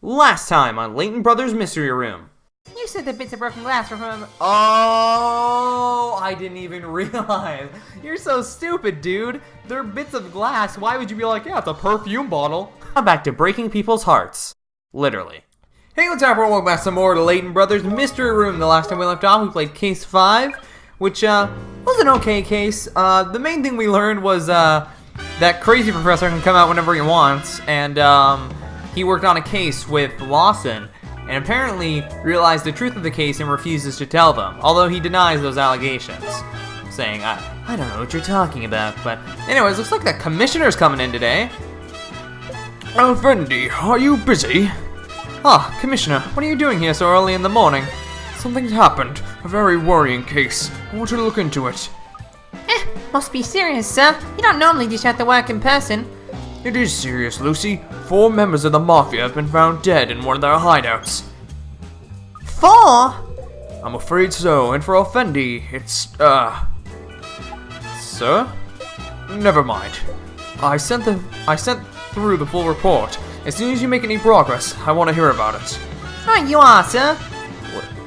Last time on Layton Brothers Mystery Room. You said the bits of broken glass were from... Oh, I didn't even realize. You're so stupid, dude. They're bits of glass. Why would you be like, yeah, it's a perfume bottle? I'm back to breaking people's hearts. Literally. Hey, what's up, everyone? Welcome back some more to Layton Brothers Mystery Room. The last time we left off, we played Case 5, which was an okay case. The main thing we learned was that crazy professor can come out whenever he wants, and he worked on a case with Lawson, and apparently realized the truth of the case and refuses to tell them, although he denies those allegations, saying, I don't know what you're talking about, but anyways, looks like the commissioner's coming in today. Alfendi, are you busy? Ah, Commissioner, what are you doing here so early in the morning? Something's happened. A very worrying case. I want you to look into it. Must be serious, sir. You don't normally dish out the work in person. It is serious, Lucy. 4 members of the Mafia have been found dead in one of their hideouts. 4? I'm afraid so, and for Alfendi, it's, Sir? Never mind. I sent through the full report. As soon as you make any progress, I want to hear about it. Right you are, sir.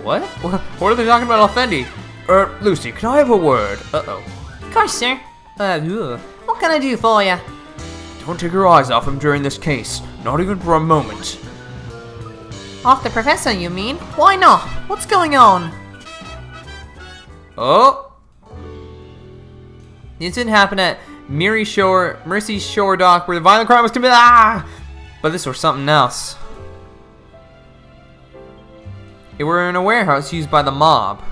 What? What are they talking about, Alfendi? Lucy, can I have a word? Uh-oh. Of course, sir. What can I do for you? Don't take your eyes off him during this case. Not even for a moment. Off the professor, you mean? Why not? What's going on? Oh! The incident happened at Mercy Shore Dock where the violent crime was committed. But this was something else. They were in a warehouse used by the mob.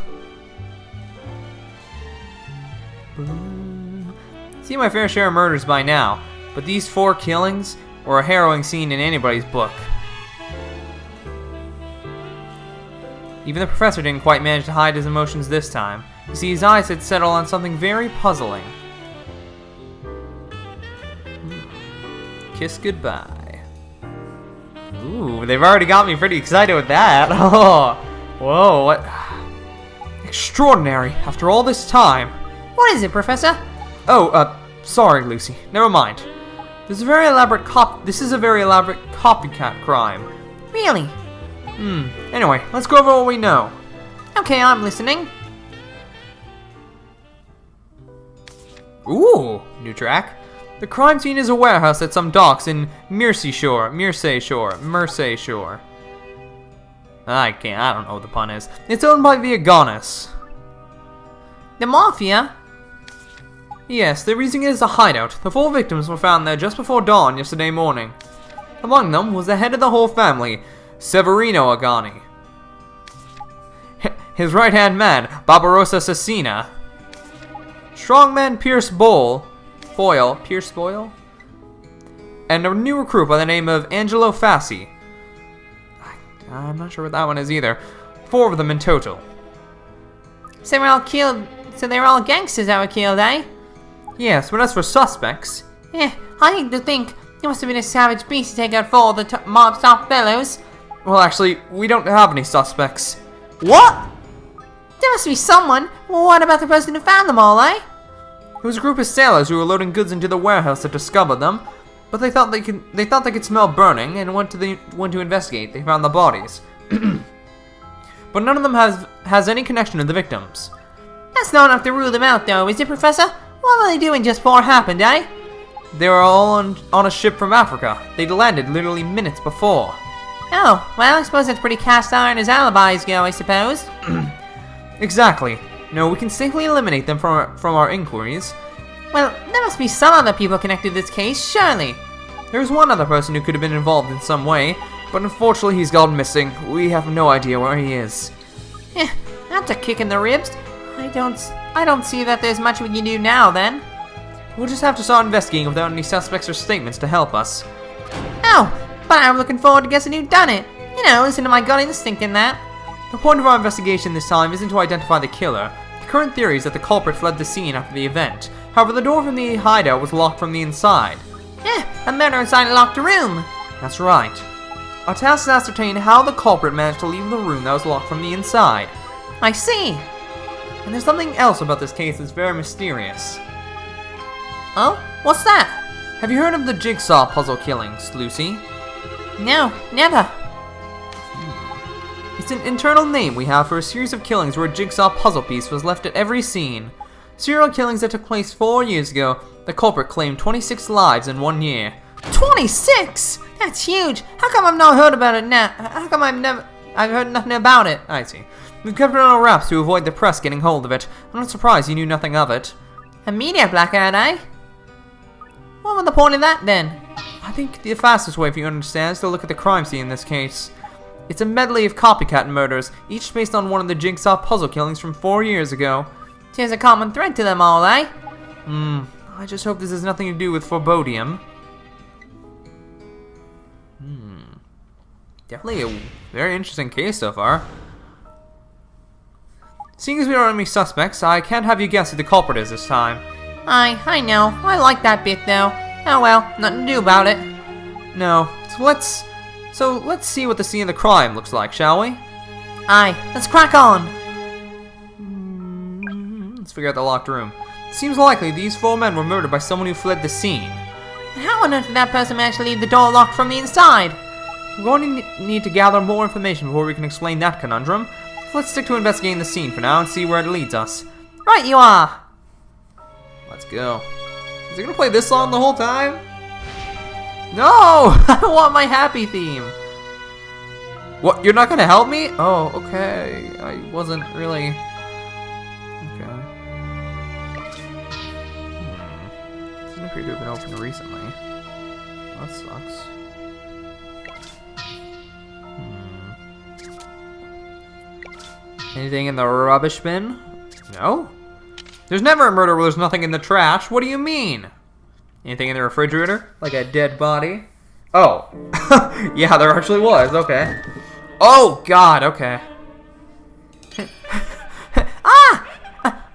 Seen my fair share of murders by now, but these 4 killings were a harrowing scene in anybody's book. Even the professor didn't quite manage to hide his emotions this time. You see, his eyes had settled on something very puzzling. Kiss goodbye. Ooh, they've already got me pretty excited with that. Oh, whoa, what? Extraordinary, after all this time. What is it, Professor? Oh, sorry, Lucy. Never mind. This is a very elaborate copycat crime. Really? Anyway, let's go over what we know. Okay, I'm listening. Ooh, new track. The crime scene is a warehouse at some docks in Mercy Shore. I don't know what the pun is. It's owned by the Agonis. The Mafia? Yes, they're using it as a hideout. The 4 victims were found there just before dawn yesterday morning. Among them was the head of the whole family, Severino Agani. His right-hand man, Barbarossa Cecina. Strongman Pierce Boyle, and a new recruit by the name of Angelo Fassi. I'm not sure what that one is either. 4 of them in total. So they're all killed. So they're all gangsters that were killed, eh? Yes, but as for suspects... I hate to think it must have been a savage beast to take out 4 of the mob's top fellows. Well, actually, we don't have any suspects. What? There must be someone. Well, what about the person who found them all, eh? It was a group of sailors who were loading goods into the warehouse that discovered them, but they thought they could smell burning and went to investigate. They found the bodies, but none of them has any connection to the victims. That's not enough to rule them out, though, is it, Professor? What were they doing just before it happened, eh? They were all on a ship from Africa. They'd landed literally minutes before. Oh, well, I suppose that's pretty cast iron as alibis go, I suppose. Exactly. No, we can safely eliminate them from our inquiries. Well, there must be some other people connected to this case, surely. There's one other person who could have been involved in some way, but unfortunately he's gone missing. We have no idea where he is. That's a kick in the ribs. I don't see that there's much we can do now, then. We'll just have to start investigating without any suspects or statements to help us. Oh, but I'm looking forward to guessing who done it. You know, listen to my gut instinct in that. The point of our investigation this time isn't to identify the killer. The current theory is that the culprit fled the scene after the event. However, the door from the hideout was locked from the inside. A murderer inside a locked room. That's right. Our task is to ascertain how the culprit managed to leave the room that was locked from the inside. I see. And there's something else about this case that's very mysterious. Oh? What's that? Have you heard of the jigsaw puzzle killings, Lucy? No, never. It's an internal name we have for a series of killings where a jigsaw puzzle piece was left at every scene. Serial killings that took place 4 years ago. The culprit claimed 26 lives in 1 year. 26? That's huge. How come I've not heard about it now? How come I've heard nothing about it? I see. We've kept it on our wraps to avoid the press getting hold of it. I'm not surprised you knew nothing of it. A media blackout, eh? What was the point of that then? I think the fastest way for you to understand is to look at the crime scene in this case. It's a medley of copycat murders, each based on one of the jigsaw puzzle killings from 4 years ago. There's a common thread to them all, eh? I just hope this has nothing to do with forebodium. Definitely a very interesting case so far. Seeing as we don't have any suspects, I can't have you guess who the culprit is this time. I know. I like that bit though. Oh well, nothing to do about it. No, so let's see what the scene of the crime looks like, shall we? Aye, let's crack on. Let's figure out the locked room. It seems likely these 4 men were murdered by someone who fled the scene. And how on earth did that person manage to leave the door locked from the inside? We're going to need to gather more information before we can explain that conundrum. So let's stick to investigating the scene for now and see where it leads us. Right you are. Let's go. Is it gonna play this song the whole time? No! I want my happy theme. What? You're not gonna help me? Oh, okay. I wasn't really. Okay. Doesn't appear to have been opened recently. That sucks. Anything in the rubbish bin? No? There's never a murder where there's nothing in the trash. What do you mean? Anything in the refrigerator? Like a dead body? Oh. Yeah, there actually was. Okay. Oh, God. Okay.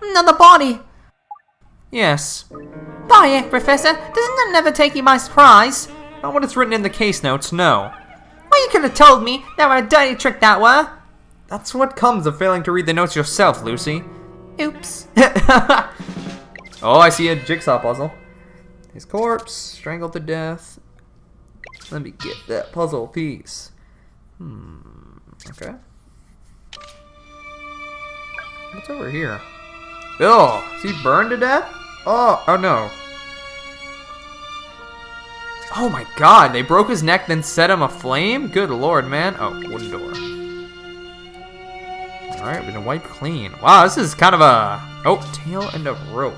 Another body. Yes. By heck, Professor, doesn't that never take you by surprise? Not what it's written in the case notes, no. Well, you could have told me. That were a dirty trick, that were. That's what comes of failing to read the notes yourself, Lucy. Oops. Oh, I see a jigsaw puzzle. His corpse, strangled to death. Let me get that puzzle piece. Okay. What's over here? Oh, is he burned to death? Oh no. Oh my God, they broke his neck, then set him aflame? Good Lord, man. Oh, wooden door. Alright, we're gonna wipe clean. Wow, this is kind of a... Oh, tail and a rope.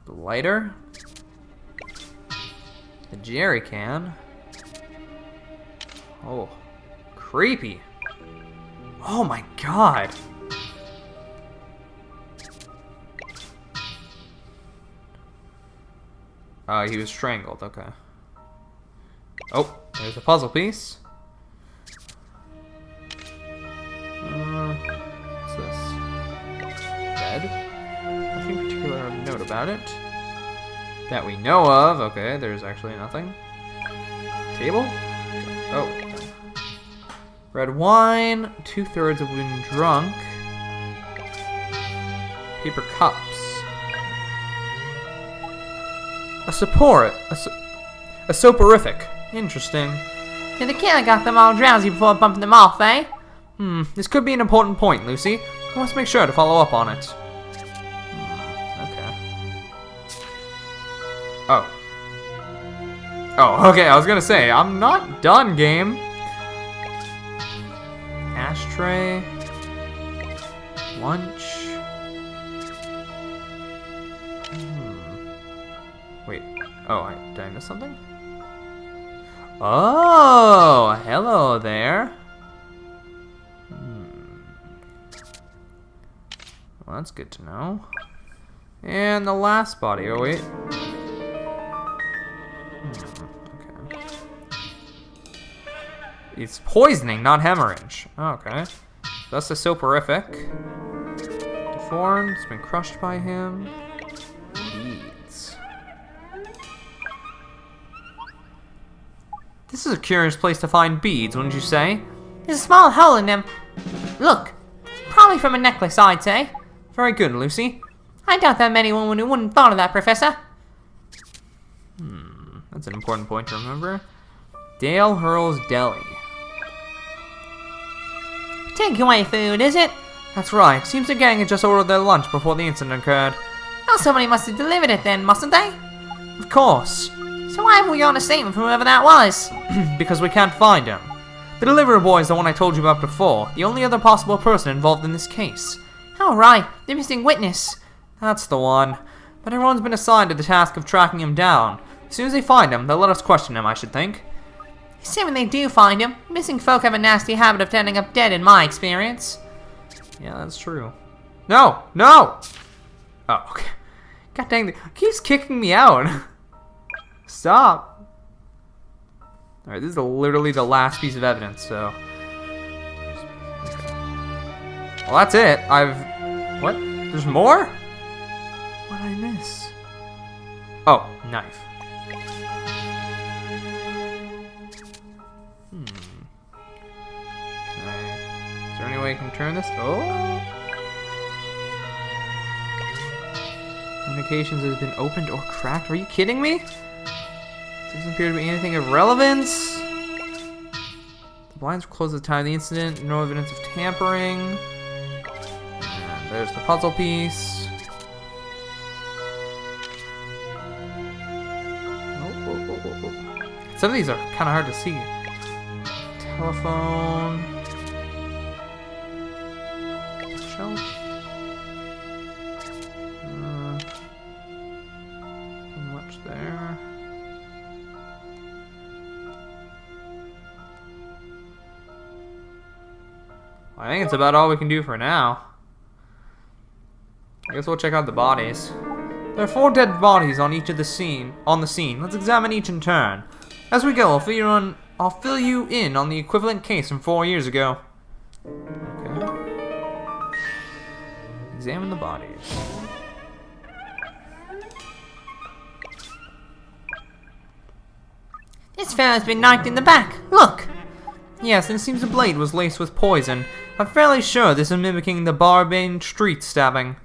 The lighter. The jerry can. Oh, creepy. Oh my God. He was strangled, okay. Oh, there's a puzzle piece. What's this? Bed? Nothing particular of note about it. That we know of. Okay, there's actually nothing. Table? Oh. Red wine. 2/3 of when drunk. Paper cups. A soporific. Interesting. Yeah, the killer got them all drowsy before bumping them off, eh? This could be an important point, Lucy. I must make sure to follow up on it. Okay. Oh. Oh, okay, I was gonna say, I'm not done, game. Ashtray. Lunch. Wait. Oh, did I miss something? Oh, hello there. Well, that's good to know. And the last body. Oh, wait. Okay. It's poisoning, not hemorrhage. Okay. That's a soporific. Deformed. It's been crushed by him. Beads. This is a curious place to find beads, wouldn't you say? There's a small hole in them. Look. Probably from a necklace, I'd say. Very good, Lucy. I doubt that many women who wouldn't have thought of that, Professor. That's an important point to remember. Dale Hurl's Deli. Takeaway food, is it? That's right. Seems the gang had just ordered their lunch before the incident occurred. Oh, somebody must have delivered it then, mustn't they? Of course. So why haven't we got a statement from whoever that was? Because we can't find him. The delivery boy is the one I told you about before, the only other possible person involved in this case. Oh, right. The missing witness. That's the one. But everyone's been assigned to the task of tracking him down. As soon as they find him, they'll let us question him, I should think. Assuming they do find him, missing folk have a nasty habit of turning up dead in my experience. Yeah, that's true. No! No! Oh, okay. God dang it. Keeps kicking me out. Stop. Alright, this is literally the last piece of evidence, so. Okay. Well, that's it. What? There's more? What did I miss? Oh, knife. Is there any way I can turn this? Oh! Communications has been opened or cracked. Are you kidding me? Doesn't appear to be anything of relevance. The blinds were closed at the time of the incident. No evidence of tampering. And there's the puzzle piece. Some of these are kind of hard to see. Telephone. Shelf. Not much there. I think it's about all we can do for now. I guess we'll check out the bodies. There are 4 dead bodies on the scene. Let's examine each in turn. As we go, I'll fill you in on the equivalent case from 4 years ago. Okay. Examine the bodies. This fellow's been knifed in the back. Look! Yes, and it seems the blade was laced with poison. I'm fairly sure this is mimicking the Barbane street stabbing.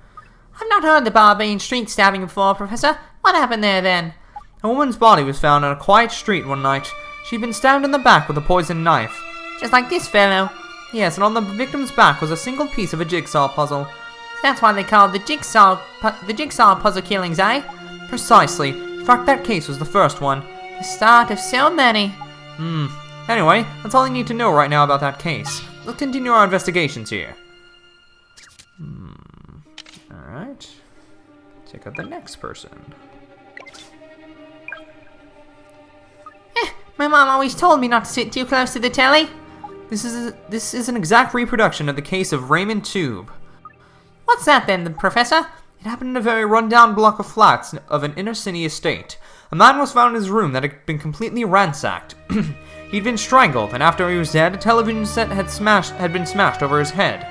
I've not heard the Barbane street stabbing before, Professor. What happened there then? A woman's body was found on a quiet street one night. She'd been stabbed in the back with a poisoned knife. Just like this fellow. Yes, and on the victim's back was a single piece of a jigsaw puzzle. That's why they call it the jigsaw puzzle killings, eh? Precisely. In fact, that case was the first one. The start of so many. Anyway, that's all I need to know right now about that case. Let's continue our investigations here. Alright. Check out the next person. My mom always told me not to sit too close to the telly. This is an exact reproduction of the case of Raymond Tube. What's that then, Professor? It happened in a very run-down block of flats of an inner-city estate. A man was found in his room that had been completely ransacked. He'd been strangled, and after he was dead, a television set had been smashed over his head.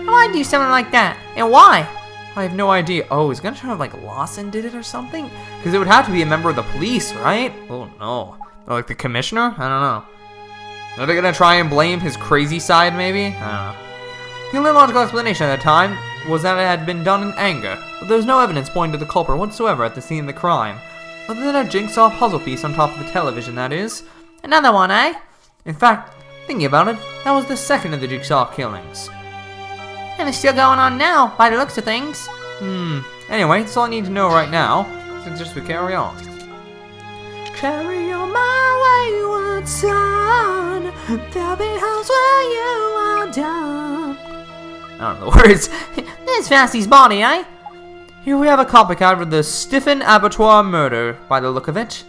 Why'd do something like that? And why? I have no idea. Oh, is it gonna turn out like Lawson did it or something? Because it would have to be a member of the police, right? Oh no. Oh, like the commissioner? I don't know. Are they gonna try and blame his crazy side, maybe? I don't know. The only logical explanation at the time was that it had been done in anger, but there was no evidence pointing to the culprit whatsoever at the scene of the crime. Other than a jigsaw puzzle piece on top of the television, that is. Another one, eh? In fact, thinking about it, that was the second of the jigsaw killings. And it's still going on now, by the looks of things. Anyway, that's all I need to know right now. So just we carry on. Carry on my wayward son. There'll be house where you are done. I don't know the words. There's Fasty's body, eh? Here we have a copycat of the Stiffen Abattoir murder, by the look of it.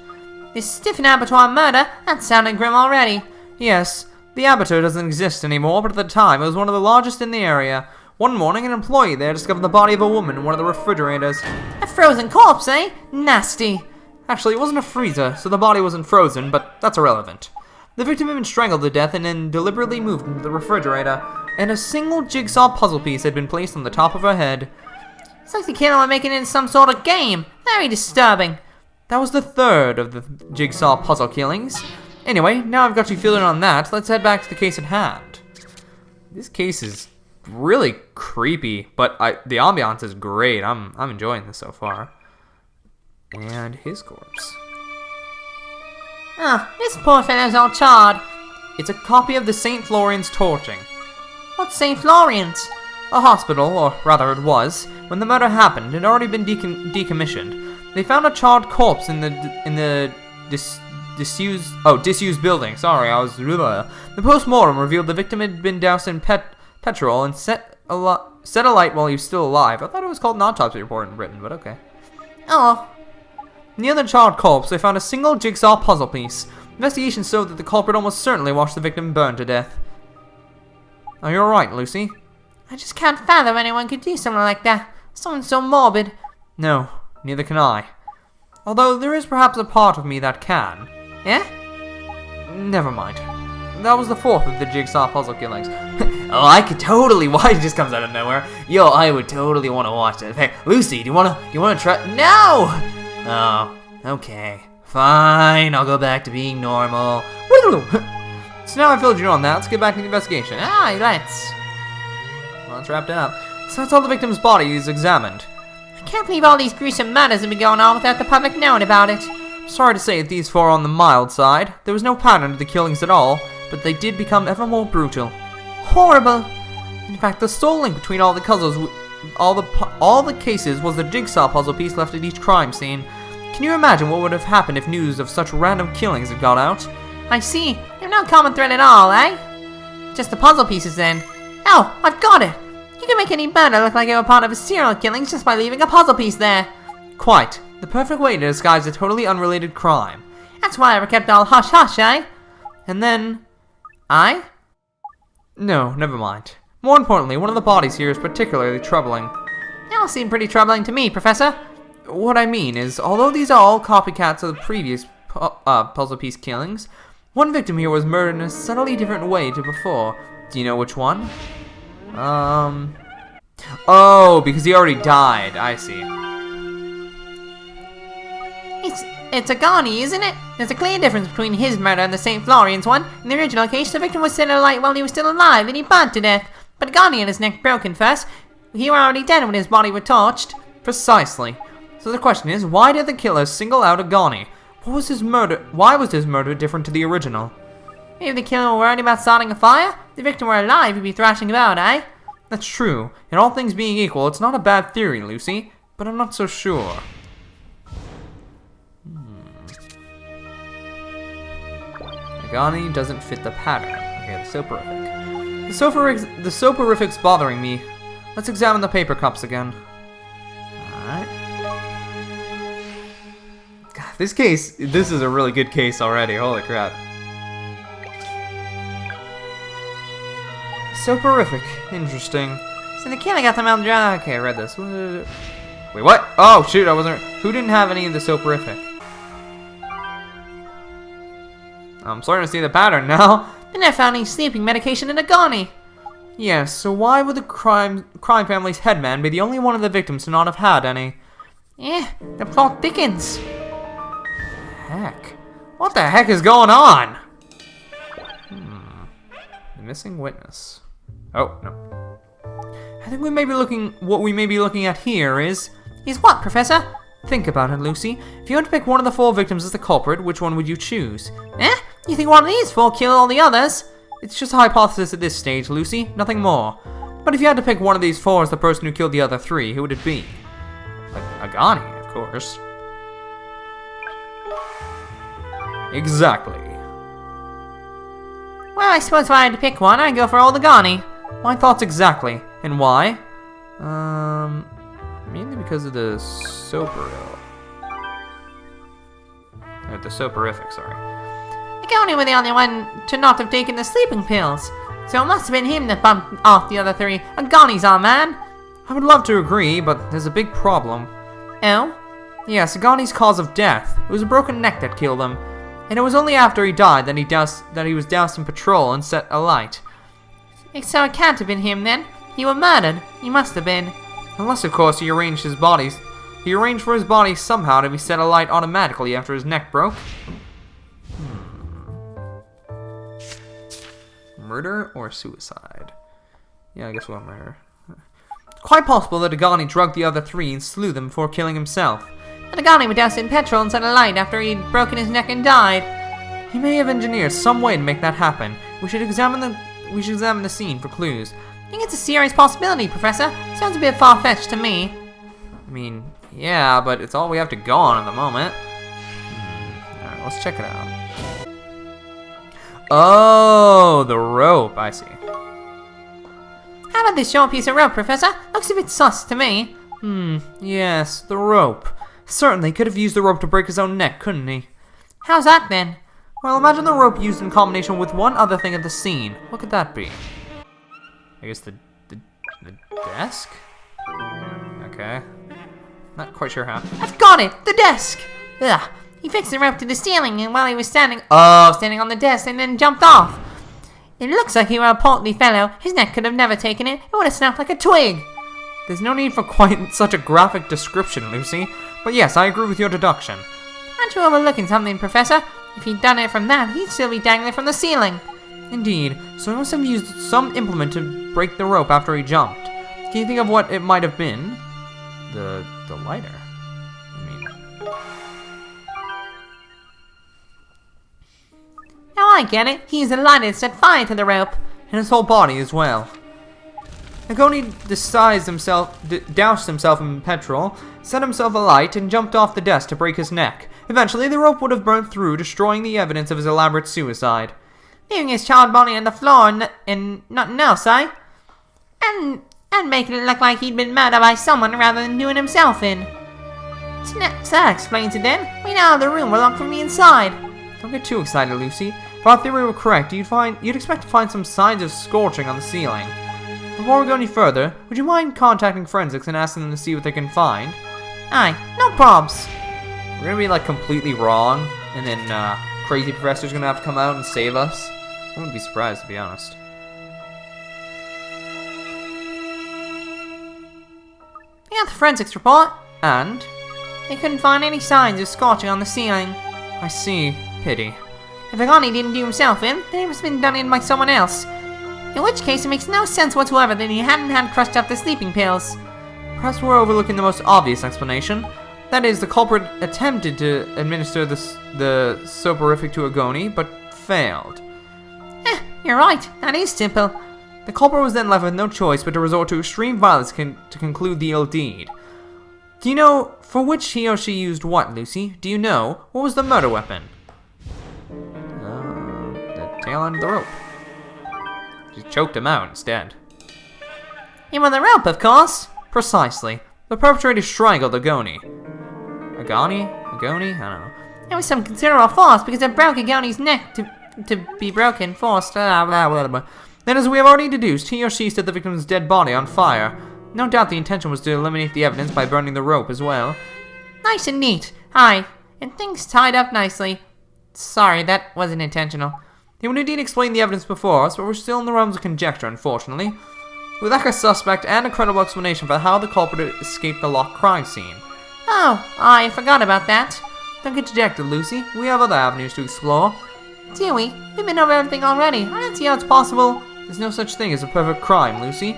The Stiffen Abattoir murder? That sounded grim already. Yes, the abattoir doesn't exist anymore, but at the time it was one of the largest in the area. One morning, an employee there discovered the body of a woman in one of the refrigerators. A frozen corpse, eh? Nasty. Actually, it wasn't a freezer, so the body wasn't frozen, but that's irrelevant. The victim had been strangled to death and then deliberately moved into the refrigerator, and a single jigsaw puzzle piece had been placed on the top of her head. It's like the killer were making it into some sort of game. Very disturbing. That was the third of the jigsaw puzzle killings. Anyway, now I've got you filled in on that, let's head back to the case at hand. This case is really creepy, but the ambiance is great. I'm enjoying this so far. And his corpse. Ah, this poor fellow's all charred. It's a copy of the St. Florian's torching. What's St. Florian's? A hospital, or rather it was. When the murder happened, it had already been decommissioned. They found a charred corpse in the disused building. Sorry, I was... The post-mortem revealed the victim had been doused in petrol and set alight while he was still alive. I thought it was called an autopsy report in Britain, but okay. Oh. Near the charred corpse, they found a single jigsaw puzzle piece. Investigation showed that the culprit almost certainly watched the victim burn to death. Are you alright, Lucy? I just can't fathom anyone could do something like that. Someone so morbid. No, neither can I. Although there is perhaps a part of me that can. Eh? Never mind. That was the fourth of the jigsaw puzzle killings. Oh, I could totally. Why it just comes out of nowhere? Yo, I would totally want to watch it. Hey, Lucy, do you wanna try? No. Oh, okay, fine. I'll go back to being normal. So now I filled you in on that. Let's get back to the investigation. Let's. Well, let's wrap it up. So that's all the victim's body is examined. I can't believe all these gruesome murders have been going on without the public knowing about it. Sorry to say that these four are on the mild side. There was no pattern to the killings at all, but they did become ever more brutal. Horrible. In fact, the sole link between all the cases was the jigsaw puzzle piece left at each crime scene. Can you imagine what would have happened if news of such random killings had got out? I see. There's no common thread at all, eh? Just the puzzle pieces then. Oh, I've got it. You can make any murder look like they were part of a serial killing just by leaving a puzzle piece there. Quite. The perfect way to disguise a totally unrelated crime. That's why I ever kept all hush-hush, eh? And then... No, never mind. More importantly, one of the bodies here is particularly troubling. They all seem pretty troubling to me, Professor. What I mean is, although these are all copycats of the previous puzzle piece killings, one victim here was murdered in a subtly different way to before. Do you know which one? Oh, because he already died. I see. It's Agani, isn't it? There's a clear difference between his murder and the St. Florian's one. In the original case, the victim was set alight while he was still alive, and he burned to death. But Agani had his neck broken first. He were already dead when his body was torched. Precisely. So the question is, why did the killer single out Agani? What was his murder? Why was his murder different to the original? Maybe the killer were worried about starting a fire? If the victim were alive, he'd be thrashing about, eh? That's true. And all things being equal, it's not a bad theory, Lucy. But I'm not so sure. Agani doesn't fit the pattern. Okay, the soporific. The soporific's bothering me. Let's examine the paper cups again. Alright. God, this is a really good case already. Holy crap. Soporific. Interesting. So the killer got them out drunk. Okay, I read this. Wait, what? Oh, shoot, I wasn't... Who didn't have any of the soporific? I'm starting to see the pattern now. Then I found any sleeping medication in Agani. Yes, so why would the crime family's headman be the only one of the victims to not have had any? The plot thickens. Heck. What the heck is going on? The missing witness. Oh, no. I think what we may be looking at here is... Is what, Professor? Think about it, Lucy. If you had to pick one of the four victims as the culprit, which one would you choose? You think one of these four killed all the others? It's just a hypothesis at this stage, Lucy. Nothing more. But if you had to pick one of these four as the person who killed the other three, who would it be? Agani, of course. Exactly. Well, I suppose if I had to pick one, I'd go for old Agani. My thoughts exactly. And why? Mainly because of the soporific, sorry. Agani was the only one to not have taken the sleeping pills. So it must have been him that bumped off the other three. Agani's our man. I would love to agree, but there's a big problem. Oh? Yes, Agani's cause of death. It was a broken neck that killed him. And it was only after he died that he was doused in petrol and set alight. So it can't have been him then. He was murdered. He must have been. Unless, of course, he arranged for his body somehow to be set alight automatically after his neck broke. Murder or suicide? Yeah, I guess we'll murder. Quite possible that Agani drugged the other three and slew them before killing himself. And Agani was doused in petrol and set alight after he'd broken his neck and died. He may have engineered some way to make that happen. We should examine the scene for clues. I think it's a serious possibility, Professor. Sounds a bit far-fetched to me. I mean, yeah, but it's all we have to go on at the moment. Alright, let's check it out. Oh, the rope, I see. How about this short piece of rope, Professor? Looks a bit sus to me. Yes, the rope. Certainly could have used the rope to break his own neck, couldn't he? How's that then? Well, imagine the rope used in combination with one other thing at the scene. What could that be? I guess the desk? Okay. Not quite sure how. I've got it! The desk! Ugh. He fixed the rope to the ceiling and while he was standing on the desk and then jumped off. It looks like he were a portly fellow. His neck could have never taken it. It would have snapped like a twig. There's no need for quite such a graphic description, Lucy. But yes, I agree with your deduction. Aren't you overlooking something, Professor? If he'd done it from that, he'd still be dangling from the ceiling. Indeed, so he must have used some implement to break the rope after he jumped. Can you think of what it might have been? The lighter. Now I get it. He used a lighter to set fire to the rope. And his whole body as well. Agoni doused himself in petrol, set himself alight, and jumped off the desk to break his neck. Eventually, the rope would have burnt through, destroying the evidence of his elaborate suicide. Leaving his charred body on the floor and nothing else, eh? And making it look like he'd been murdered by someone rather than doing himself in. So that explains it then. We now have the room we're locked from the inside. Don't get too excited, Lucy. If our theory were correct, you'd expect to find some signs of scorching on the ceiling. Before we go any further, would you mind contacting forensics and asking them to see what they can find? Aye, no probs. We're gonna be like completely wrong, and then crazy professor's gonna have to come out and save us. I wouldn't be surprised, to be honest. We got the forensics report. And? They couldn't find any signs of scorching on the ceiling. I see. Pity. If Agani didn't do himself in, then it must have been done in by someone else. In which case, it makes no sense whatsoever that he hadn't had crushed up the sleeping pills. Perhaps we're overlooking the most obvious explanation. That is, the culprit attempted to administer the soporific to Agoni, but failed. You're right. That is simple. The culprit was then left with no choice but to resort to extreme violence to conclude the ill deed. Do you know for which he or she used what, Lucy? Do you know? What was the murder weapon? The tail end of the rope. She choked him out instead. Him on the rope, of course. Precisely. The perpetrator strangled Agoni. Agoni? I don't know. It was some considerable force because it broke Agoni's neck to be broken, forced, blah, blah, blah, blah. Then, as we have already deduced, he or she set the victim's dead body on fire. No doubt the intention was to eliminate the evidence by burning the rope as well. Nice and neat. Aye. And things tied up nicely. Sorry, that wasn't intentional. He would indeed explain the evidence before us, but we're still in the realms of conjecture, unfortunately. We lack a suspect and a credible explanation for how the culprit escaped the locked crime scene. Oh, I forgot about that. Don't get dejected, Lucy. We have other avenues to explore. Do we? We've been over everything already. I don't see how it's possible. There's no such thing as a perfect crime, Lucy.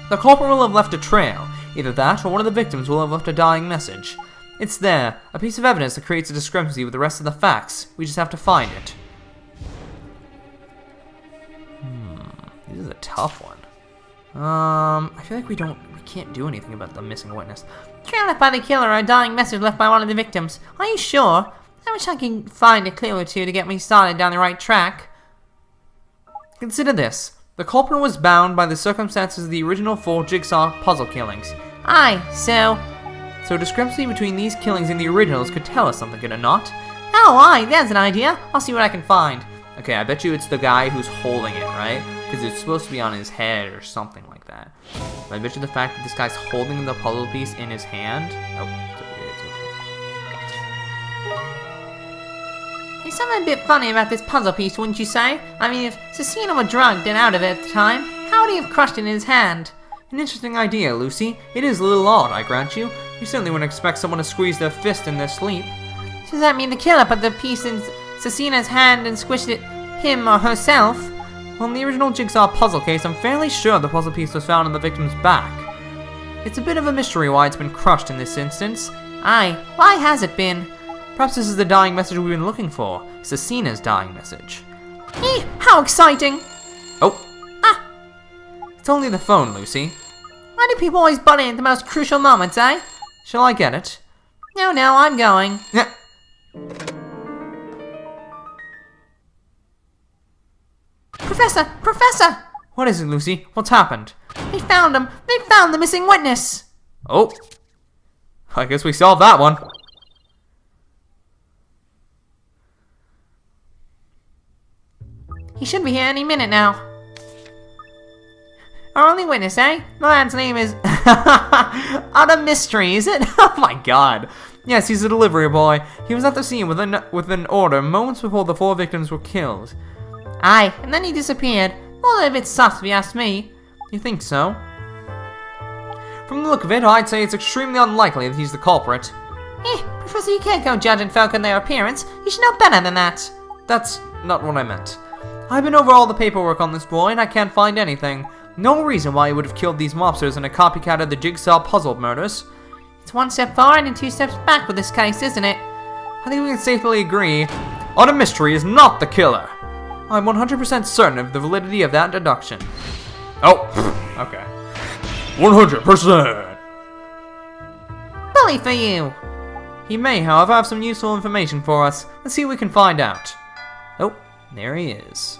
The culprit will have left a trail. Either that, or one of the victims will have left a dying message. It's there, a piece of evidence that creates a discrepancy with the rest of the facts. We just have to find it. This is a tough one. I feel like we can't do anything about the missing witness. Trail left by the killer or a dying message left by one of the victims. Are you sure? I wish I could find a clue or two to get me started down the right track. Consider this. The culprit was bound by the circumstances of the original 4 jigsaw puzzle killings. Aye, so a discrepancy between these killings and the originals could tell us something, could it not? Oh, aye, there's an idea. I'll see what I can find. Okay, I bet you it's the guy who's holding it, right? Because it's supposed to be on his head or something like that. But I bet you the fact that this guy's holding the puzzle piece in his hand. Oh, it's okay. There's something a bit funny about this puzzle piece, wouldn't you say? I mean, if Cecina were drugged and out of it at the time, how would he have crushed it in his hand? An interesting idea, Lucy. It is a little odd, I grant you. You certainly wouldn't expect someone to squeeze their fist in their sleep. Does that mean the killer put the piece in Cecina's hand and squished it him or herself? Well, in the original jigsaw puzzle case, I'm fairly sure the puzzle piece was found on the victim's back. It's a bit of a mystery why it's been crushed in this instance. Aye, why has it been? Perhaps this is the dying message we've been looking for. It's Asina's dying message. How exciting! Oh! It's only the phone, Lucy. Why do people always butt in at the most crucial moments, eh? Shall I get it? No, I'm going. Yeah. Professor! What is it, Lucy? What's happened? They found him! They found the missing witness! Oh. I guess we solved that one. He should be here any minute now. Our only witness, eh? The lad's name is... Out of mystery, is it? Oh my god. Yes, he's a delivery boy. He was at the scene with an order moments before the 4 victims were killed. Aye, and then he disappeared. All a bit sus, if you ask me. You think so? From the look of it, I'd say it's extremely unlikely that he's the culprit. Professor, you can't go judging folk on their appearance. You should know better than that. That's not what I meant. I've been over all the paperwork on this boy and I can't find anything. No reason why he would have killed these mobsters in a copycat of the Jigsaw puzzle murders. It's 1 step forward and 2 steps back with this case, isn't it? I think we can safely agree, Out of Mystery is not the killer. I'm 100% certain of the validity of that deduction. Oh, okay. 100%! Bully for you! He may, however, have some useful information for us. Let's see what we can find out. Oh, there he is.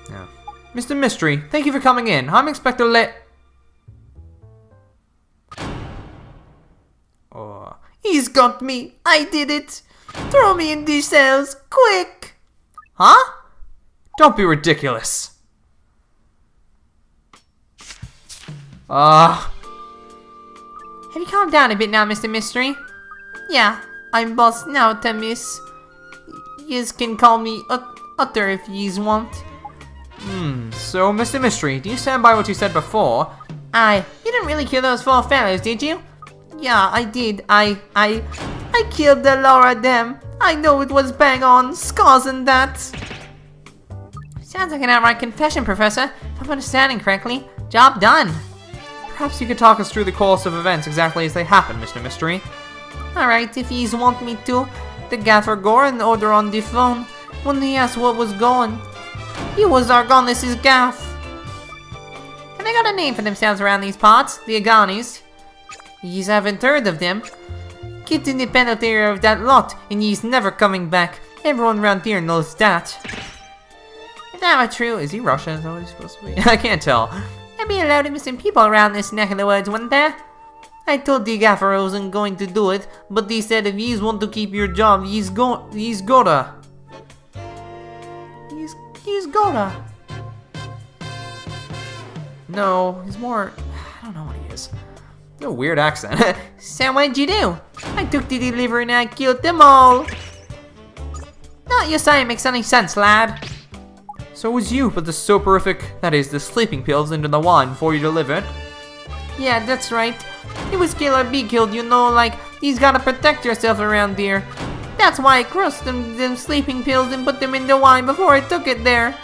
Yeah. Mr. Mystery, thank you for coming in. I'm Inspector Oh. He's got me. I did it. Throw me in these cells, quick. Huh? Don't be ridiculous. Have you calmed down a bit now, Mr. Mystery? Yeah, I'm boss now, Miss. Yous can call me Utter if yous want. So, Mr. Mystery, do you stand by what you said before? You didn't really kill those 4 fellows, did you? Yeah, I did. I killed the Laura them. I know it was bang on, scars and that. Sounds like an outright confession, Professor. If I'm understanding correctly, job done. Perhaps you could talk us through the course of events exactly as they happened, Mr. Mystery. Alright, if yous want me to. The gaffer Gore an order on the phone. When he asked what was going, he was Argonis's gaff. And they got a name for themselves around these parts, the Agonis. Yous haven't heard of them. Getting the penalty of that lot, and yous never coming back. Everyone around here knows that. If that were true, Is he Russian? Is that what he's supposed to be? I can't tell. there'd be a lot of missing people around this neck of the woods, wouldn't there? I told the gaffer I wasn't going to do it, but he said if yous want to keep your job, yous gotta. Yous gotta. No, he's more... I don't know what he is. A weird accent. So what'd you do? I took the delivery and I killed them all. Not you say it makes any sense, lad. So it was you put the soporific, that is, the sleeping pills into the wine before you delivered? Yeah, that's right. It was kill or be killed, you know, like, you's gotta protect yourself around here. That's why I crushed them sleeping pills and put them in the wine before I took it there.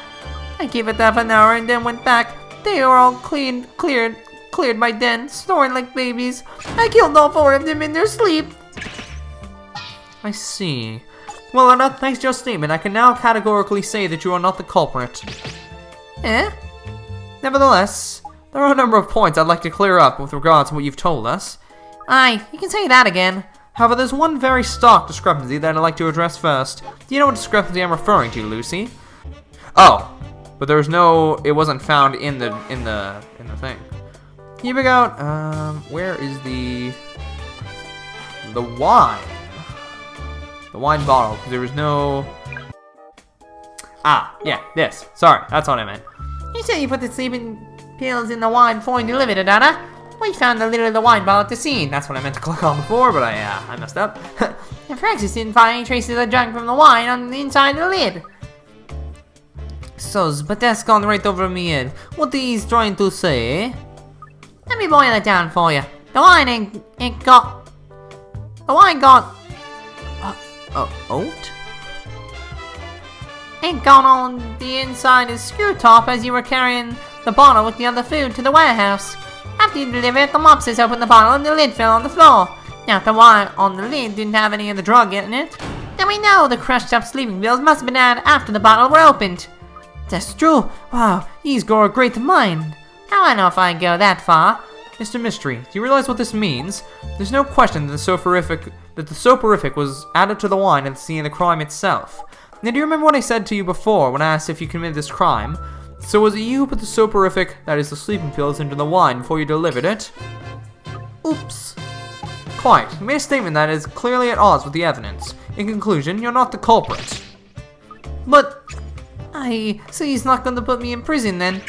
I gave it half an hour and then went back. They were all cleared by then, snoring like babies. I killed all 4 of them in their sleep. I see. Well, enough thanks to your statement, I can now categorically say that you are not the culprit. Eh? Nevertheless, there are a number of points I'd like to clear up with regards to what you've told us. Aye, you can say that again. However, there's one very stark discrepancy that I'd like to address first. Do you know what discrepancy I'm referring to, Lucy? Oh, but there's no... It wasn't found in the thing. Here we go. Where is the wine? The wine bottle. There was no... Yeah, this. Sorry, that's what I meant. You said you put the sleeping pills in the wine before you delivered it, Anna. We found the lid of the wine bottle at the scene. That's what I meant to click on before, but I messed up. And Francis didn't find any traces of drunk from the wine on the inside of the lid. Soz, but that's gone right over me head. What he's trying to say? Let me boil it down for you. The wine ain't got... The wine got... Oat? Ain't gone on the inside of screw top as you were carrying the bottle with the other food to the warehouse. After you deliver it, the mopses opened the bottle and the lid fell on the floor. Now, the wine on the lid didn't have any of the drug in it. Now we know the crushed up sleeping pills must have been added after the bottle were opened. That's true. Wow, he's got a great mind. I don't know if I go that far. Mr. Mystery, do you realize what this means? There's no question that the soporific was added to the wine at the scene of the crime itself. Now, do you remember what I said to you before when I asked if you committed this crime? So was it you who put the soporific, that is the sleeping pills, into the wine before you delivered it? Oops. Quite. You made a statement that is clearly at odds with the evidence. In conclusion, you're not the culprit. But, so he's not going to put me in prison then?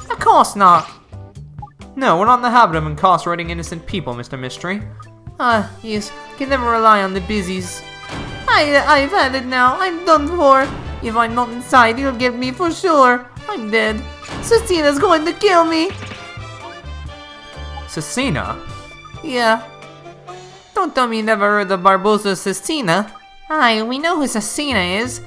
Of course not. No, we're not in the habit of incarcerating innocent people, Mr. Mystery. Yes, can never rely on the busies. I've had it now, I'm done for. If I'm not inside, he'll get me for sure. I'm dead. Cecina's going to kill me. Cecina? Yeah. Don't tell me you never heard of Barbosa Cecina. Aye, we know who Cecina is.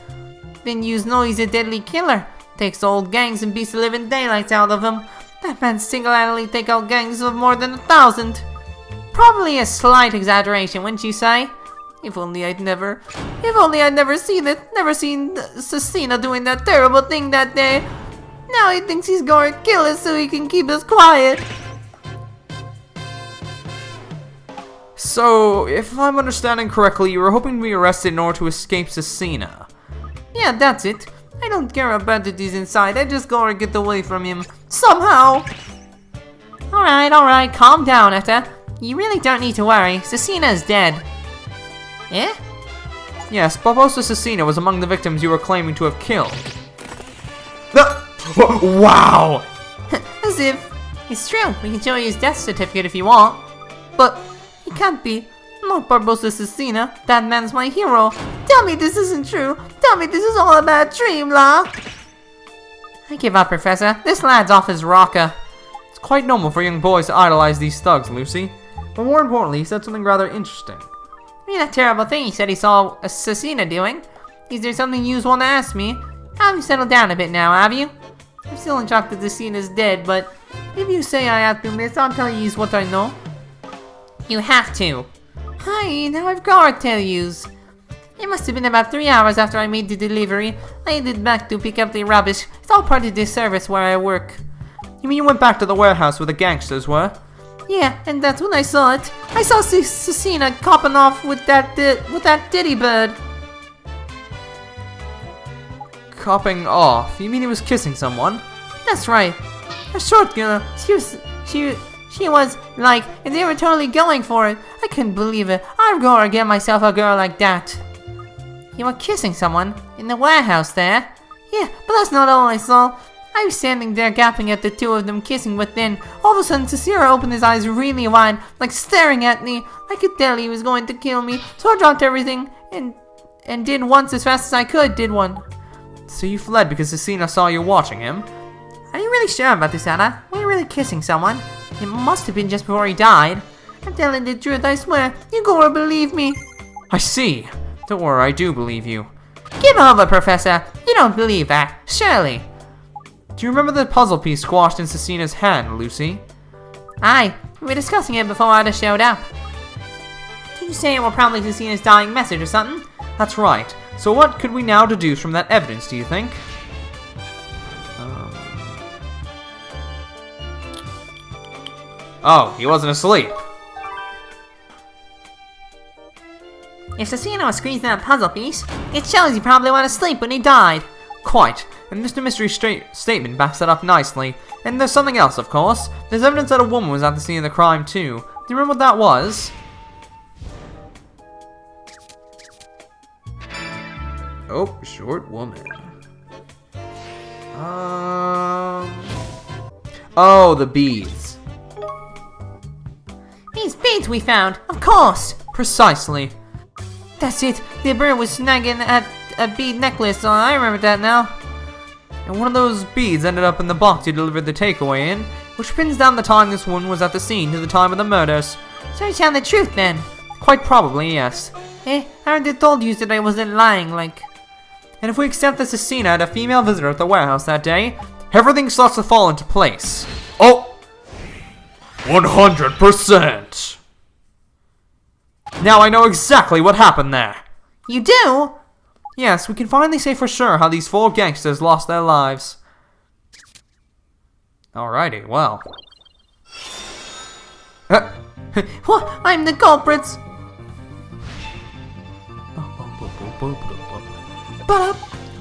Then you know he's a deadly killer. Takes old gangs and beats the living daylights out of them. That man single-handedly take out gangs of more than 1,000. Probably a slight exaggeration, wouldn't you say? If only I'd never seen Cecina doing that terrible thing that day. Now he thinks he's going to kill us so he can keep us quiet. So, if I'm understanding correctly, you were hoping to be arrested in order to escape Cecina. Yeah, that's it. I don't care about that he's inside. I just gotta get away from him. Somehow. Alright, calm down, Etta. You really don't need to worry. Cecina's dead. Eh? Yes, Barbosa Cecina was among the victims you were claiming to have killed. Wow! As if. It's true. We can show you his death certificate if you want. But he can't be. Not Barbosa Cecina. That man's my hero. Tell me this isn't true. Tell me this is all a bad dream, la. I give up, Professor. This lad's off his rocker. It's quite normal for young boys to idolize these thugs, Lucy. But more importantly, he said something rather interesting. I mean, that terrible thing he said he saw a Cecina doing. Is there something you want to ask me? Have you settled down a bit now, have you? I'm still in shock that Cecina's dead, but if you say I have to miss, I'll tell you what I know. You have to. Hi, now I've got to tell yous. It must have been about 3 hours after I made the delivery. I headed back to pick up the rubbish. It's all part of this service where I work. You mean you went back to the warehouse where the gangsters were? Yeah, and that's when I saw it. I saw Cecina copping off with that teddy bird. Copping off? You mean he was kissing someone? That's right. A short girl. She was like, and they were totally going for it. I couldn't believe it. I'm gonna get myself a girl like that. You were kissing someone in the warehouse there? Yeah, but that's not all I saw. I was standing there gaping at the two of them kissing, but then all of a sudden Cecina opened his eyes really wide, like staring at me. I could tell he was going to kill me, so I dropped everything and did once as fast as I could, did one. So you fled because Cecina saw you watching him? Are you really sure about this, Anna? Were you really kissing someone? It must have been just before he died. I'm telling the truth, I swear. You gonna believe me. I see. Don't worry, I do believe you. Give over, Professor. You don't believe that, surely. Do you remember the puzzle piece squashed in Cecina's hand, Lucy? Aye, we were discussing it before Ada showed up. Did you say it were probably Cecina's dying message or something? That's right. So what could we now deduce from that evidence, do you think? Oh, he wasn't asleep. If Cecina was squeezing that puzzle piece, it shows he probably went to sleep when he died. Quite. And Mr. Mystery's statement backs that up nicely. And there's something else, of course. There's evidence that a woman was at the scene of the crime, too. Do you remember what that was? Oh, short woman. Oh, the beads. These beads we found, of course. Precisely. That's it. The bird was snagging at a bead necklace. I remember that now. And one of those beads ended up in the box you delivered the takeaway in, which pins down the time this woman was at the scene to the time of the murders. So you tell the truth then? Quite probably, yes. I already told you that I wasn't lying, like. And if we accept that Cecina had a female visitor at the warehouse that day, everything starts to fall into place. Oh! 100%! Now I know exactly what happened there. You do? Yes, we can finally say for sure how these 4 gangsters lost their lives. Alrighty, well. What? I'm the culprits.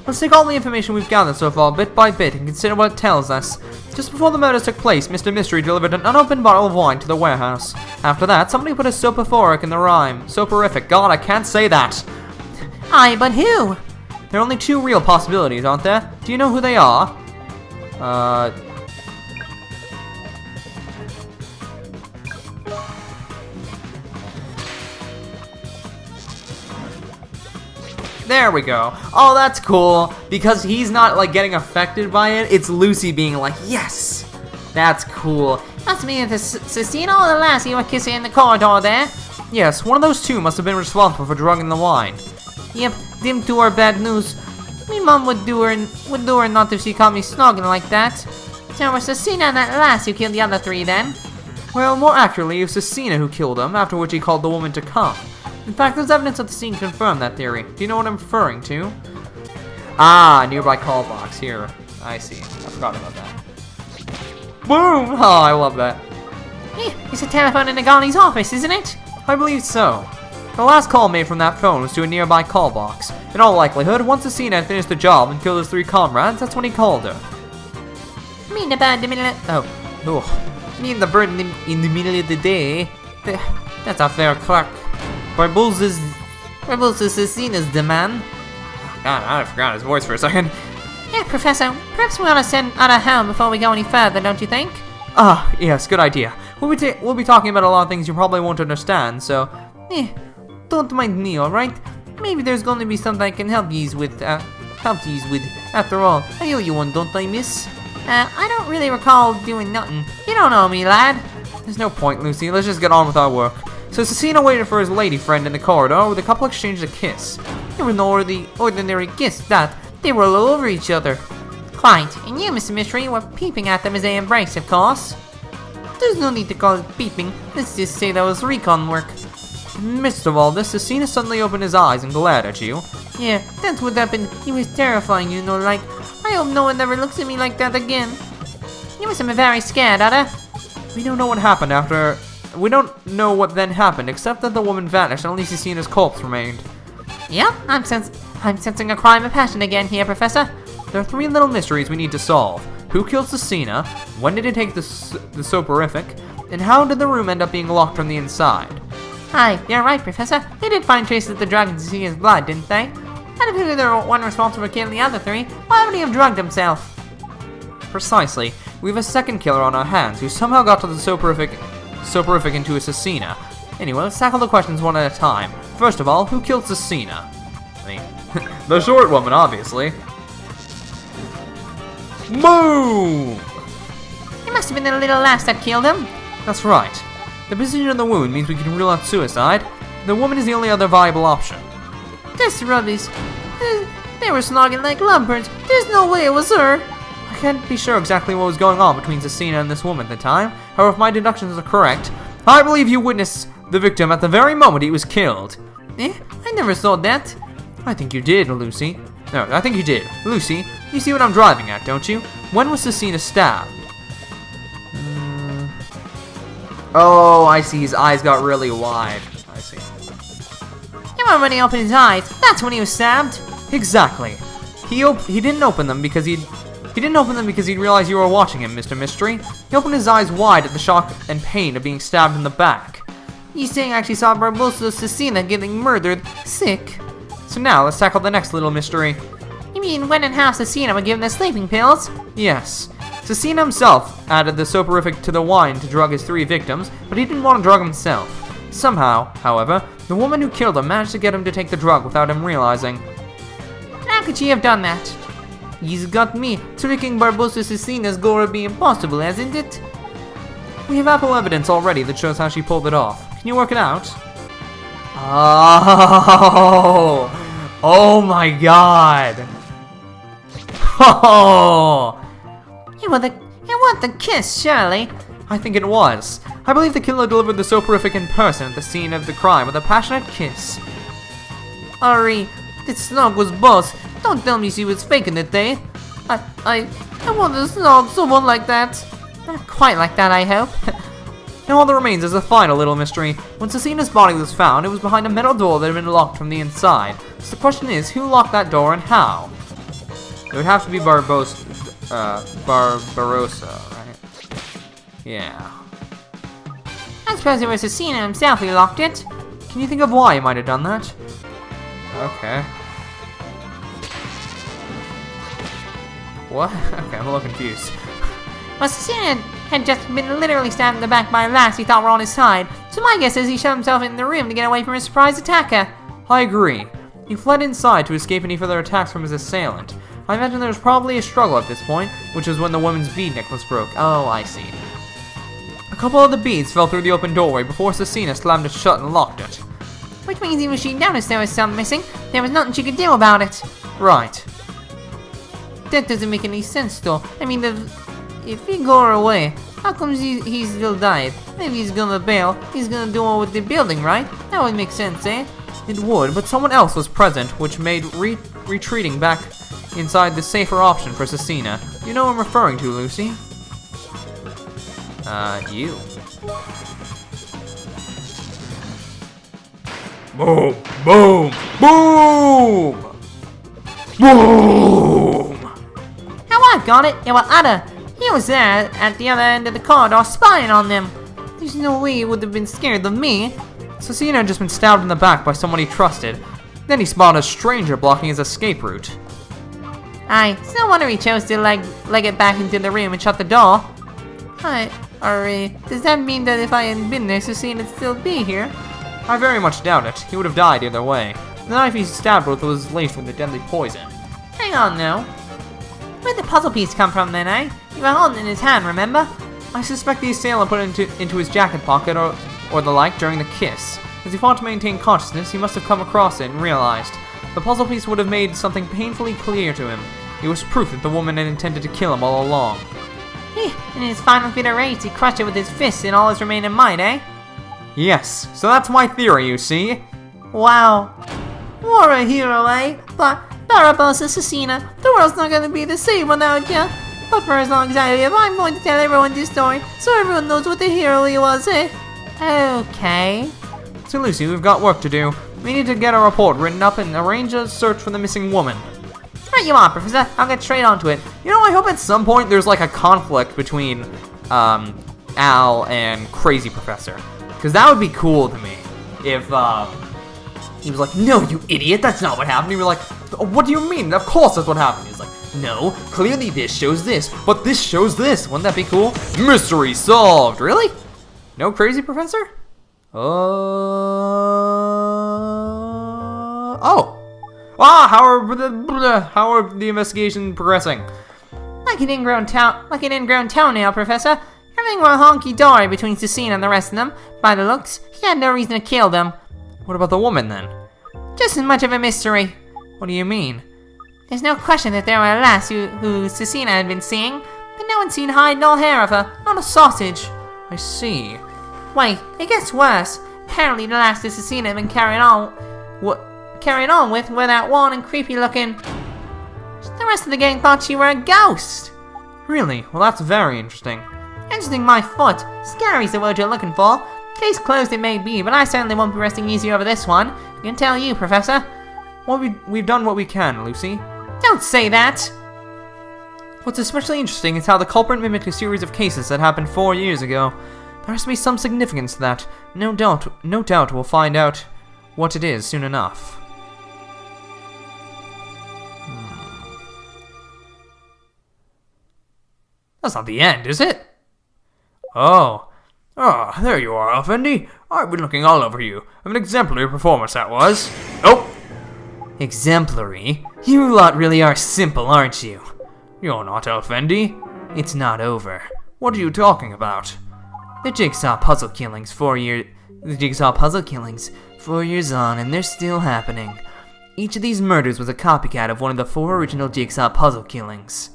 Let's take all the information we've gathered so far, bit by bit, and consider what it tells us. Just before the murders took place, Mr. Mystery delivered an unopened bottle of wine to the warehouse. After that, somebody put a soporific in the rhyme. Soporific. God, I can't say that. Aye, but who? There are only 2 real possibilities, aren't there? Do you know who they are? There we go. Oh, that's cool. Because he's not, like, getting affected by it. It's Lucy being like, yes! That's cool. Must be the Cecina or the lassie you were kissing in the corridor there. Yes, one of those 2 must have been responsible for drugging the wine. Yep, them 2 are bad news. Me mum would do her not if she caught me snogging like that. So it was Cecina and that lassie who killed the other 3 then. Well, more accurately, it was Cecina who killed him, after which he called the woman to come. In fact, there's evidence of the scene to confirm that theory. Do you know what I'm referring to? Ah, nearby call box. Here. I see. I forgot about that. Boom! Oh, I love that. It's a telephone in Nagani's office, isn't it? I believe so. The last call made from that phone was to a nearby call box. In all likelihood, once Cecina had finished the job and killed his 3 comrades, that's when he called her. Me and the bird in the middle Me and the bird in the middle of the day. That's a fair crack. Barbosa's Cecina's the man. God, I forgot his voice for a second. Yeah, Professor, perhaps we ought to send out a hound before we go any further, don't you think? Ah, yes, good idea. We'll be talking about a lot of things you probably won't understand, so... don't mind me, alright? Maybe there's going to be something I can help yous with. After all, I owe you one, don't I, miss? I don't really recall doing nothing. You don't know me, lad. There's no point, Lucy. Let's just get on with our work. So Cecina waited for his lady friend in the corridor, where the couple exchanged a kiss. It was no ordinary kiss, that. They were all over each other. Quite. And you, Mr. Mystery, were peeping at them as they embraced, of course. There's no need to call it peeping. Let's just say that was recon work. In the midst of all this, Cecina suddenly opened his eyes and glared at you. Yeah, that's what happened. He was terrifying, you know, like, I hope no one ever looks at me like that again. You must have been very scared, Ada. We don't know what happened after... We don't know what then happened, except that the woman vanished and only Cecina's corpse remained. Yep, I'm sensing a crime of passion again here, Professor. There are 3 little mysteries we need to solve. Who killed Cecina? When did it take the soporific? And how did the room end up being locked from the inside? Aye, you're right, Professor. They did find traces of the drug in Cecina's blood, didn't they? And if he was the one responsible for killing the other 3, why would he have drugged himself? Precisely. We have a second killer on our hands who somehow got to the soporific into a Cecina. Anyway, let's tackle the questions one at a time. First of all, who killed Cecina? I mean, the short woman, obviously. Moo! It must have been the little lass that killed him. That's right. The position of the wound means we can rule out suicide. The woman is the only other viable option. That's rubbish. They were snogging like lovebirds. There's no way it was her. I can't be sure exactly what was going on between Cecina and this woman at the time. However, if my deductions are correct, I believe you witnessed the victim at the very moment he was killed. I never saw that. I think you did, Lucy. No, I think you did. Lucy, you see what I'm driving at, don't you? When was Cecina stabbed? Oh, I see. His eyes got really wide. I see. He already opened his eyes. That's when he was stabbed. Exactly. He didn't open them because he'd realized you were watching him, Mr. Mystery. He opened his eyes wide at the shock and pain of being stabbed in the back. You saying I actually saw Barbosa Cecina getting murdered? Sick. So now, let's tackle the next little mystery. You mean when and how Cecina were given the sleeping pills? Yes. Cecina himself added the soporific to the wine to drug his 3 victims, but he didn't want to drug himself. Somehow, however, the woman who killed him managed to get him to take the drug without him realizing. How could she have done that? He's got me. Tricking Barbosa Cecina's gonna be impossible, hasn't it? We have ample evidence already that shows how she pulled it off. Can you work it out? Oh! Oh my god! Oh! It was the kiss, surely. I think it was. I believe the killer delivered the soporific in person at the scene of the crime with a passionate kiss. Ari, this snog was boss. Don't tell me she was faking it, eh? I want to snog someone like that. Not quite like that, I hope. Now all that remains is a final little mystery. When Cecina's body was found, it was behind a metal door that had been locked from the inside. So the question is, who locked that door and how? It would have to be Barbarossa, right? Yeah. I suppose it was Cecina himself who locked it. Can you think of why he might have done that? Okay. What? Okay, I'm a little confused. Well, Cecina had just been literally stabbed in the back by a lass he thought were on his side, so my guess is he shut himself in the room to get away from his surprise attacker. I agree. He fled inside to escape any further attacks from his assailant. I imagine there was probably a struggle at this point, which was when the woman's bead necklace broke. Oh, I see. A couple of the beads fell through the open doorway before Cecina slammed it shut and locked it. Which means even if she noticed there was some missing, there was nothing she could do about it. Right. That doesn't make any sense though. I mean, if he go away, how come he still died? Maybe he's gonna bail, he's gonna do all with the building, right? That would make sense, eh? It would, but someone else was present, which made retreating back inside the safer option for Cecina. You know who I'm referring to, Lucy? You. Boom! Boom! Boom! Boom! How I got it? It was Ada. He was there at the other end of the corridor spying on them. There's no way he would have been scared of me. Cecina had just been stabbed in the back by someone he trusted. Then he spotted a stranger blocking his escape route. Aye, it's no wonder he chose to leg it back into the room and shut the door. Does that mean that if I hadn't been there, Cecina would still be here? I very much doubt it. He would have died either way. The knife he stabbed with was laced with a deadly poison. Hang on now. Where'd the puzzle piece come from then, eh? You were holding it in his hand, remember? I suspect the assailant put it into his jacket pocket or the like during the kiss. As he fought to maintain consciousness, he must have come across it and realized. The puzzle piece would have made something painfully clear to him. It was proof that the woman had intended to kill him all along. In his final fit of rage, he crushed it with his fist in all his remaining might, eh? Yes, so that's my theory, you see. Wow. What a hero, eh? But Barbarossa, Cecina, the world's not gonna be the same without you. But for as long as I live, I'm going to tell everyone this story, so everyone knows what the hero he was, eh? Okay. So Lucy, we've got work to do. We need to get a report written up and arrange a search for the missing woman. Right you are, Professor. I'll get straight onto it. You know, I hope at some point there's like a conflict between Al and Crazy Professor. Because that would be cool to me. If he was like, no, you idiot, that's not what happened. You were like, what do you mean? Of course that's what happened. He's like, no, clearly this shows this, but this shows this. Wouldn't that be cool? Mystery solved. Really? No Crazy Professor? Oh. How are the investigation progressing? Like an ingrown toenail, Professor. Everything went honky-dory between Cecina and the rest of them. By the looks, he had no reason to kill them. What about the woman then? Just as much of a mystery. What do you mean? There's no question that there were a lass who Cecina had been seeing, but no one's seen hide nor hair of her, not a sausage. I see. Wait, it gets worse. Apparently the lass that Cecina had been carrying on with were that wan and creepy looking. The rest of the gang thought she were a ghost. Really? Well, that's very interesting. Interesting my foot. Scary's the word you're looking for. Case closed it may be, but I certainly won't be resting easy over this one. I can tell you, Professor. Well, we've done what we can, Lucy. Don't say that! What's especially interesting is how the culprit mimicked a series of cases that happened 4 years ago. There has to be some significance to that. No doubt we'll find out what it is soon enough. That's not the end, is it? Oh, there you are, Effendi. I've been looking all over you. An exemplary performance that was. Oh! Exemplary? You lot really are simple, aren't you? You're not, Effendi. It's not over. What are you talking about? The jigsaw puzzle killings 4 years on, and they're still happening. Each of these murders was a copycat of one of the 4 original jigsaw puzzle killings.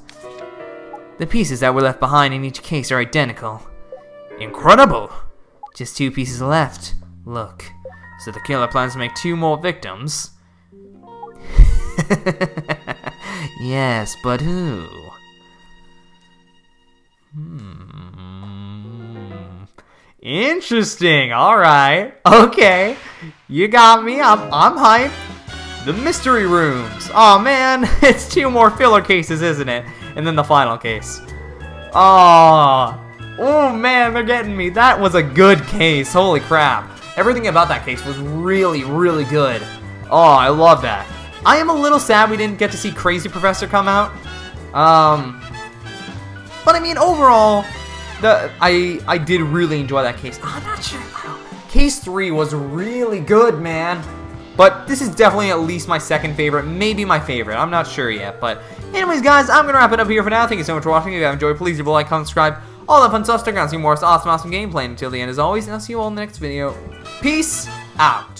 The pieces that were left behind in each case are identical. Incredible! Just 2 pieces left. Look. So the killer plans to make 2 more victims. Yes, but who? Interesting. All right. Okay. You got me. I'm hyped. The mystery rooms. Oh man, it's 2 more filler cases, isn't it? And then the final case. Oh man, they're getting me. That was a good case. Holy crap. Everything about that case was really, really good. Oh, I love that. I am a little sad we didn't get to see Crazy Professor come out. But I mean, overall, I did really enjoy that case. I'm not sure. Case 3 was really good, man. But this is definitely at least my 2nd favorite, maybe my favorite. I'm not sure yet. But anyways, guys, I'm going to wrap it up here for now. Thank you so much for watching. If you have enjoyed, please leave a like, comment, subscribe, all that fun stuff. Stick around to see more awesome gameplay. And until the end, as always, and I'll see you all in the next video. Peace out.